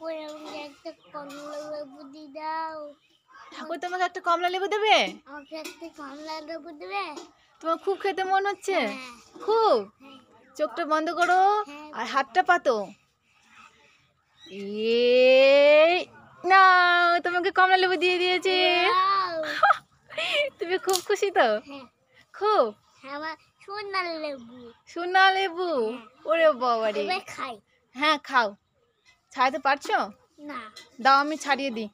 একটা কমলা লেবু দিয়ে দাও। ঠাকুর তোমাকে একটা কমলা লেবু দেবে? আমাকে একটা কমলা লেবু দেবে? তোমার খুব খেতে মন হচ্ছে? হ্যাঁ। খুব? হ্যাঁ। চোখটা বন্ধ করো হ্যাঁ। আর হাতটা পাতো। এই না, তোমাকে কমলা লেবু দিয়ে দিয়েছে। ওয়াও! তুমি খুব খুশি তো? হ্যাঁ। খুব? আমার সোনা লেবু। সোনা লেবু? হ্যাঁ। ওরে বাবা রে। এবার খাই। হ্যাঁ খাও। ছাড়াতে পারছো? না। দাও আমি ছাড়িয়ে দিই।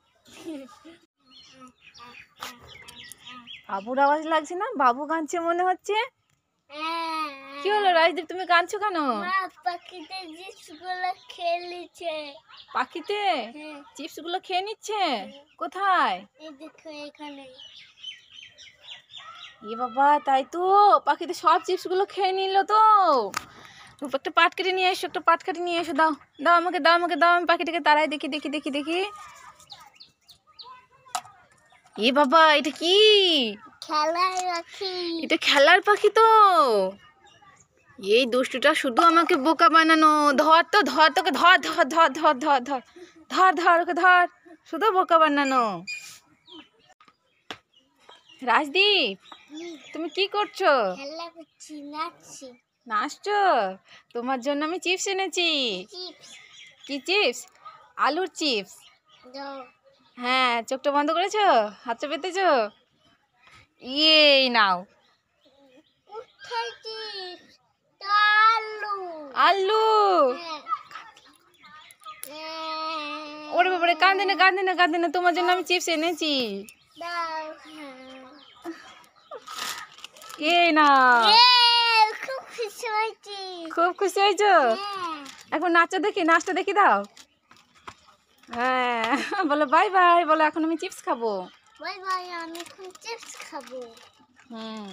বাবুর আওয়াজ লাগছে না? বাবু কাঁদছে মনে হচ্ছে। কি হলো রাজদীপ, তুমি কাঁদছো কেন? মা পাখিতে চিপসগুলো খেয়ে নিচ্ছে। পাখিতে হ্যাঁ। চিপস গুলো খেয়ে নিচ্ছে? কোথায়? এই দেখো এখানে। এ বাবা, তাই তো, পাখিতে সব চিপস গুলো খেয়ে নিল তো। একটা পাট কেটে নিয়ে এসো, একটা পাট কেটে নিয়ে এসো, দাও দাও আমাকে, দাও আমাকে, দাও, আমি পাখিটাকে তাড়াই, দেখি দেখি দেখি দেখি। এ বাবা, এটা কি? খেলার পাখি। এটা খেলার পাখি তো। এই দুষ্টুটা শুধু আমাকে বোকা বানানো। ধর তো, ধর, তোকে ধর ধর ধর ধর ধর ধর ধর ধর ওকে ধর, শুধু বোকা বানানো। রাজদীপ, তুমি কি করছো? খেলা করছি, নাচছি। নাচছো? তোমার জন্য আমি চিপস এনেছি। চিপস কি চিপস? আলুর চিপস। দাও। হ্যাঁ, চোখটা বন্ধ করেছো, হাতটা পেতেছো, এই নাও। কোথায় চিপস? আলু। আলু? ওরে বাবারে, কাঁদে না কাঁদে না কাঁদে না, তোমার জন্য আমি চিপস এনেছি। দাও। এই নাও। খুব খুশি হয়েছি। খুব খুশি হয়েছো? এখন নাচটা দেখি, নাচটা দেখি দাও। হ্যাঁ, বলো বাই বাই, বলো এখন আমি চিপস খাবো। বাই বাই, আমি এখন চিপস খাবো। হুম।